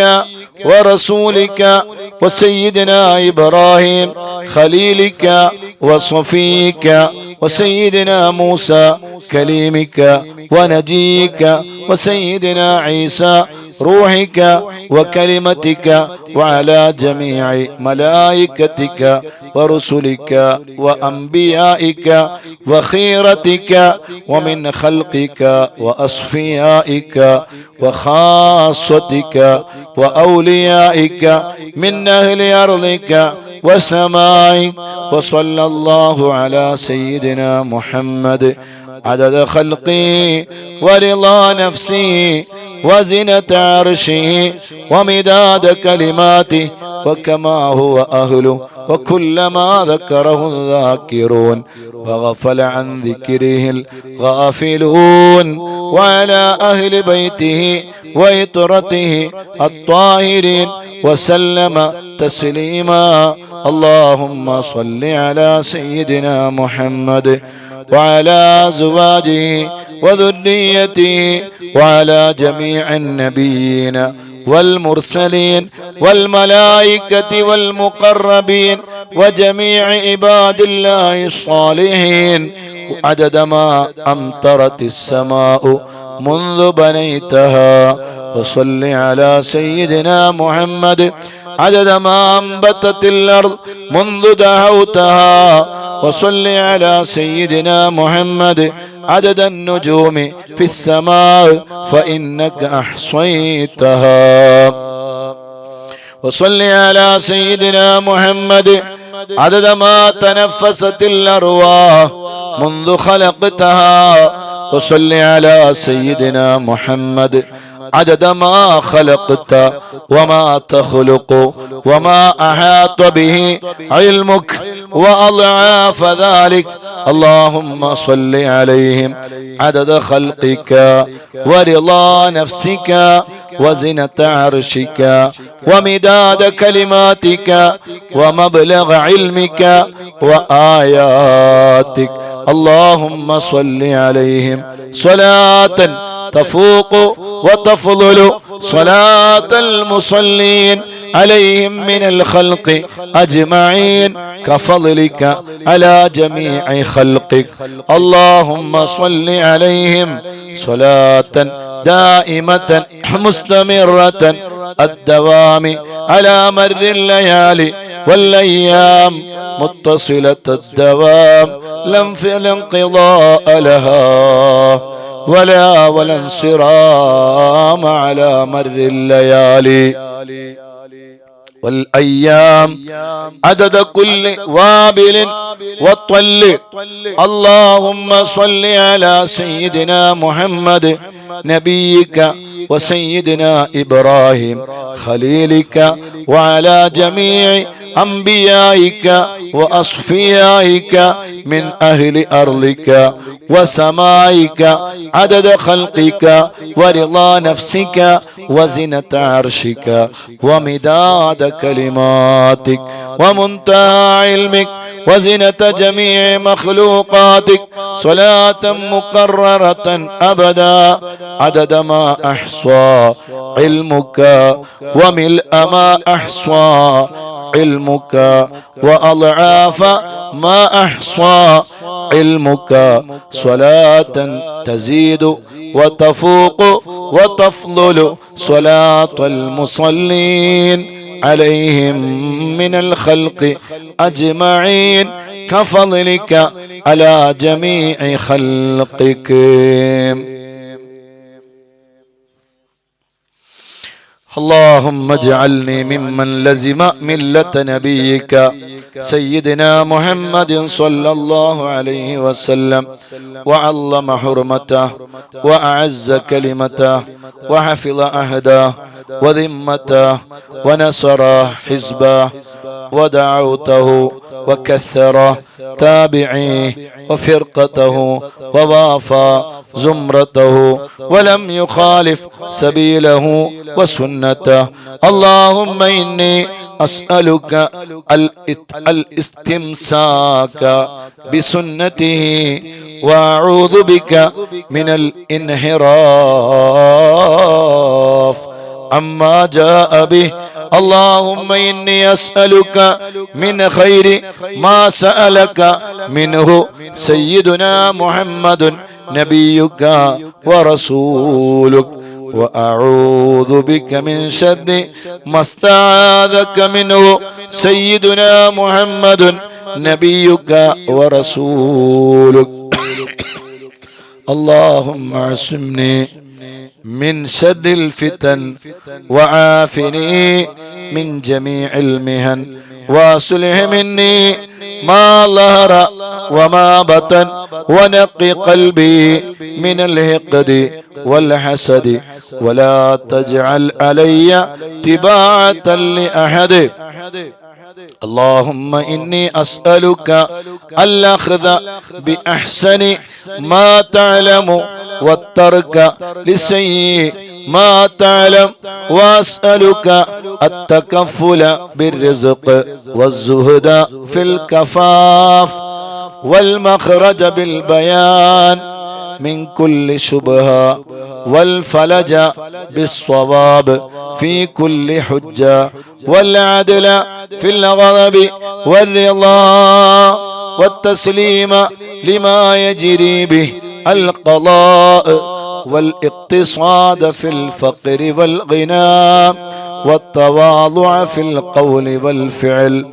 ورسولك وسيدنا إبراهيم خليلك وصفيك وسيدنا موسى كليمك ونجيك وسيدنا عيسى روحك وكلمتك وعلى جميع ملائكتك ورسلك وأنبيائك وخيرتك ومن خلقك وأصفيائك وخاصتك وأوليائك من أهل أرضك وسمائك. وصلى الله على سيدنا محمد عدد خلقه ورضا نفسه وزنة عرشه ومداد كلماته وكما هو أهله وكلما ذكره الذاكرون وغفل عن ذكره الغافلون. وعلى أهل بيته وإطرته الطاهرين وسلم تسليما. اللهم صل على سيدنا محمد وعلى أزواجه وذريته وعلى جميع النبيين والمرسلين والملائكة والمقربين وجميع عباد الله الصالحين عدد ما أمطرت السماء منذ بنيتها. وصل على سيدنا محمد عدد ما أنبتت الأرض منذ دهوتها. وصل على سيدنا محمد عدد النجوم في السماء فإنك أحصيتها. وصل على سيدنا محمد عدد ما تنفست الأرواح منذ خلقتها. وصل على سيدنا محمد عدد ما خلقت وما تخلق وما أحاط به علمك وأضعاف ذلك. اللهم صل عليهم عدد خلقك ورضا نفسك وزنة عرشك ومداد كلماتك ومبلغ علمك وآياتك. اللهم صل عليهم صلاة تفوق وتفضل صلاة المصلين عليهم من الخلق أجمعين كفضلك على جميع خلقك. اللهم صل عليهم صلاة دائمة مستمرة الدوام على مر الليالي والأيام متصلة الدوام لا انقضاء لها ولا انصرام على مر الليالي والأيام عدد كل وابل وطل. اللهم صل على سيدنا محمد نبيك وسيدنا إبراهيم خليلك وعلى جميع أنبيائك وأصفيائك من أهل أرضك وسمائك عدد خلقك ورضا نفسك وزنة عرشك ومداد كلماتك ومنتهى علمك وزنة جميع مخلوقاتك صلاة مكررة أبدا عدد ما أحصى علمك وملء ما أحصى علمك وأضعاف ما أحصى علمك. صلاة تزيد وتفوق وتفضل صلاة المصلين عليهم من الخلق أجمعين كفضلك على جميع خلقك. اللهم اجعلني ممن لزم ملة نبيك سيدنا محمد صلى الله عليه وسلم وعظم حرمته وأعز كلمته وحفظ عهده وذمته ونصر حزبه ودعوته وكثر تابعيه وفرقته ووافى زمرته ولم يخالف سبيله وسنته. اللهم إني أسألك الاستمساك بسنته وأعوذ بك من الانحراف عما جاء به. اللهم إني أسألك من خير ما سألك منه سيدنا محمد نبيك ورسولك وأعوذ بك من شر ما استعاذك منه سيدنا محمد نبيك ورسولك اللهم اعصمني من شر الفتن وعافني من جميع المهن واصلح مني ما ظهر وما بطن ونقي قلبي من الحقد والحسد ولا تجعل علي تباعة لأحد اللهم إني أسألك الأخذ بأحسن ما تعلم والترك لسيء ما تعلم وأسألك التكفل بالرزق والزهد في الكفاف والمخرج بالبيان من كل شبهة والفلج بالصواب في كل حجة والعدل في الغضب والرضا والتسليم لما يجري به القضاء والاقتصاد في الفقر والغنى والتواضع في القول والفعل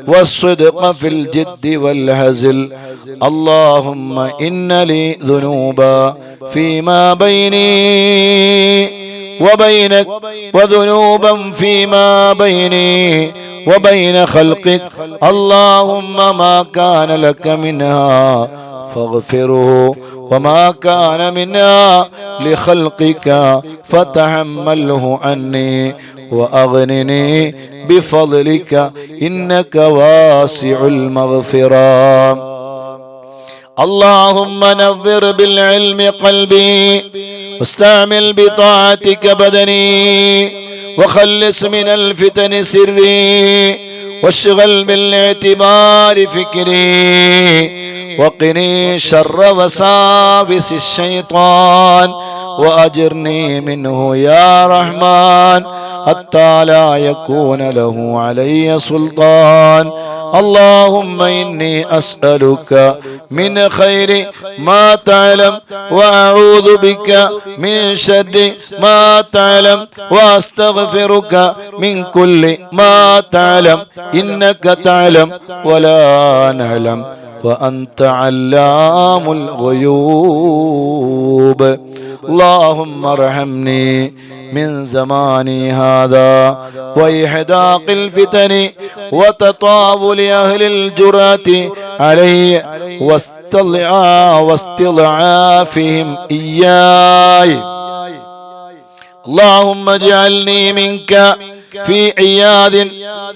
والصدق في الجد والهزل اللهم إن لي ذنوبا فيما بيني وبينك وذنوبا فيما بيني وبين خلقك اللهم ما كان لك منها فاغفره وما كان منها لخلقك فتحمله عني وأغنني بفضلك إنك واسع المغفرة اللهم نور بالعلم قلبي واستعمل بطاعتك بدني وخلص من الفتن سري واشغل بالاعتبار فكري وقني شر وساوس الشيطان وأجرني منه يا رحمن حتى لا يكون له علي سلطان اللهم إني أسألك من خير ما تعلم وأعوذ بك من شر ما تعلم وأستغفرك من كل ما تعلم إنك تعلم ولا نعلم وأنت علام الغيوب اللهم ارحمني من زماني هذا وإحداق الفتن وتطاول أهل الجرأة علي واستضعافهم إياي اللهم اجعلني منك في عياذ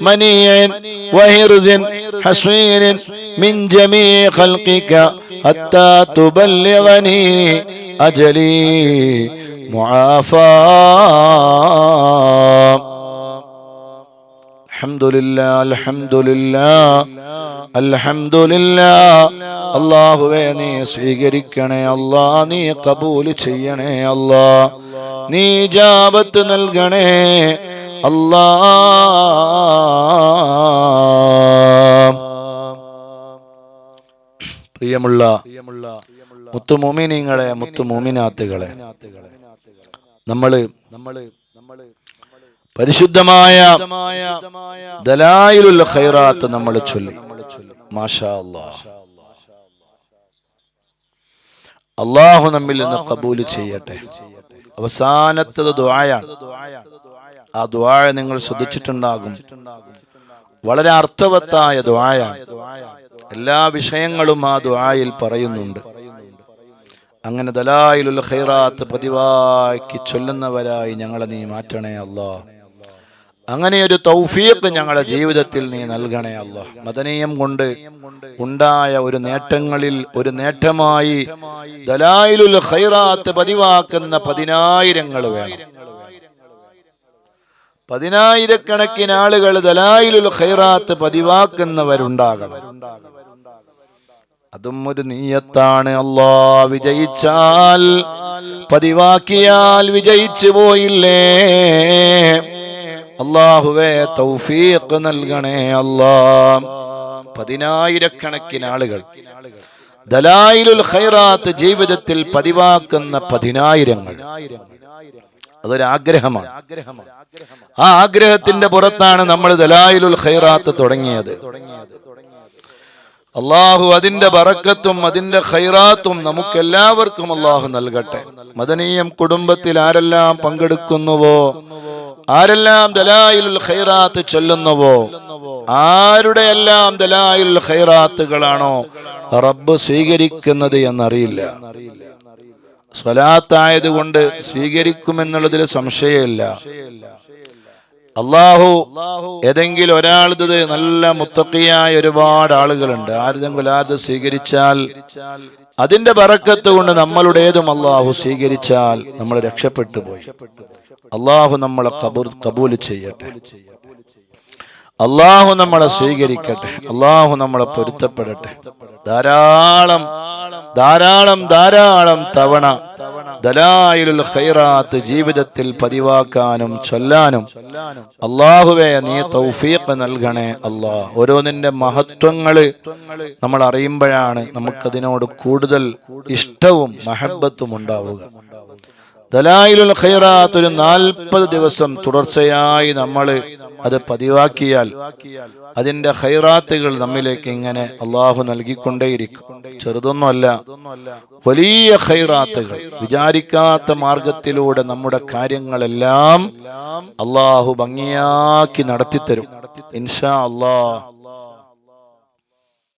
منيع وهرز حصين من جميع خلقك حتى تبلغني أجلي معافى الحمد لله الحمد لله الحمد لله അല്ലാഹുവേ നീ സ്വീകരിക്കണേ അല്ലാ നീ കബൂൽ ചെയ്യണേ അല്ലാ നീ ഇജാബത്ത് നൽകണേ അല്ലാ പ്രിയമുള്ള മുത്തുമോമിനീങ്ങളെ മുത്തുമോമിനാത്തുകളെ നമ്മള് പരിശുദ്ധമായ ദലായിലുൽ ഖൈറാത്ത് നമ്മൾ ചൊല്ലി മാഷാ അല്ലാഹ് അല്ലാഹു നമ്മിൽ നിന്ന് ഖബൂൽ ചെയ്യട്ടെ അവസാനത്തെ ദുആയാണ് ആ ദുആ നിങ്ങൾ ശ്രദ്ധിച്ചിട്ടുണ്ടാകും വളരെ അർത്ഥവത്തായ ദുആയാണ് എല്ലാ വിഷയങ്ങളും ആ ദുആയിൽ പറയുന്നുണ്ട് അങ്ങനെ ദലായിലുൽ ഖൈറാത്ത് പതിവാക്കി ചൊല്ലുന്നവരായി ഞങ്ങളെ നീ മാറ്റണേ അല്ലാഹ് അങ്ങനെ ഒരു തൗഫീഖ് ഞങ്ങളുടെ ജീവിതത്തിൽ നീ നൽകണേ അല്ലാഹ് മദനീയം കൊണ്ട് ഉണ്ടായ ഒരു നേട്ടങ്ങളിൽ ഒരു നേട്ടമായി ദലായിലുൽ ഖൈറാത്ത് പതിവാക്കുന്ന 10,000 വേണം പതിനായിരക്കണക്കിന് ആളുകൾ ദലായിലുൽ ഖൈറാത്ത് പതിവാക്കുന്നവരുണ്ടാകണം അതും ഒരു നിയ്യത്താണ് അല്ലാഹ് വിജയിച്ചാൽ പതിവാക്കിയാൽ വിജയിച്ചു പോയില്ലേ അല്ലാഹുവേ തൗഫീഖ് നൽകണേ അല്ലാഹ് പതിനായിരക്കണക്കിന് ആളുകൾ ദലായിലുൽ ഖൈറാത്ത് ജീവിതത്തിൽ പതിവാക്കുന്ന 10,000 അതൊരാഗ്രഹമാണ്. ആ ആഗ്രഹത്തിന്റെ പുറത്താണ് നമ്മൾ ദലായിലുൽ ഖൈറാത്ത് തുടങ്ങിയത്. അള്ളാഹു അതിന്റെ ബറക്കത്തും അതിന്റെ ഖൈറാത്തും നമുക്കെല്ലാവർക്കും അള്ളാഹു നൽകട്ടെ. മദനീയം കുടുംബത്തിൽ ആരെല്ലാം പങ്കെടുക്കുന്നുവോ, ആരെല്ലാം ദലായിലുൽ ഖൈറാത്ത് ചൊല്ലുന്നുവോ, ആരുടെയെല്ലാം ദലായിലുൽ ഖൈറാത്തുകളാണോ റബ്ബ് സ്വീകരിക്കുന്നത് എന്നറിയില്ല. സ്വലാത്തായതുകൊണ്ട് സ്വീകരിക്കുമെന്നുള്ളതിൽ സംശയമില്ല. അള്ളാഹു ഏതെങ്കിലും ഒരാളത് നല്ല മുത്തഖിയായ ഒരുപാട് ആളുകളുണ്ട്. ആരെങ്കിലും അത് സ്വീകരിച്ചാൽ അതിന്റെ ബറക്കത്ത് കൊണ്ട് നമ്മളുടേതും അള്ളാഹു സ്വീകരിച്ചാൽ നമ്മൾ രക്ഷപ്പെട്ടു പോയി. അള്ളാഹു നമ്മളെ കബൂൽ ചെയ്യട്ടെ. അള്ളാഹു നമ്മളെ സ്വീകരിക്കട്ടെ. അള്ളാഹു നമ്മളെ പൊരുത്തപ്പെടട്ടെ. ധാരാളം ധാരാളം ധാരാളം തവണ ദലായിലുൽ ഖൈറാത്ത് ജീവിതത്തിൽ പതിവാക്കാനും ചൊല്ലാനും അള്ളാഹുവേ നീ തൗഫീഖ് നൽകണേ അല്ലാഹ്. ഓരോന്നിന്റെ മഹത്വങ്ങള് നമ്മൾ അറിയുമ്പോഴാണ് നമുക്കതിനോട് കൂടുതൽ ഇഷ്ടവും മഹബത്തും ഉണ്ടാവുക. ദലായിലുൽ ഖൈറാത്ത് ഒരു 40 ദിവസം തുടർച്ചയായി നമ്മൾ അത് പതിവാക്കിയാൽ അതിന്റെ ഖൈറാത്തുകൾ നമ്മിലേക്ക് ഇങ്ങനെ അള്ളാഹു നൽകിക്കൊണ്ടേയിരിക്കും. ചെറുതൊന്നുമല്ല, വലിയ ഖൈറാത്തുകൾ. വിചാരിക്കാത്ത മാർഗത്തിലൂടെ നമ്മുടെ കാര്യങ്ങളെല്ലാം അള്ളാഹു ഭംഗിയാക്കി നടത്തിത്തരും ഇൻഷാ അല്ലാഹ്.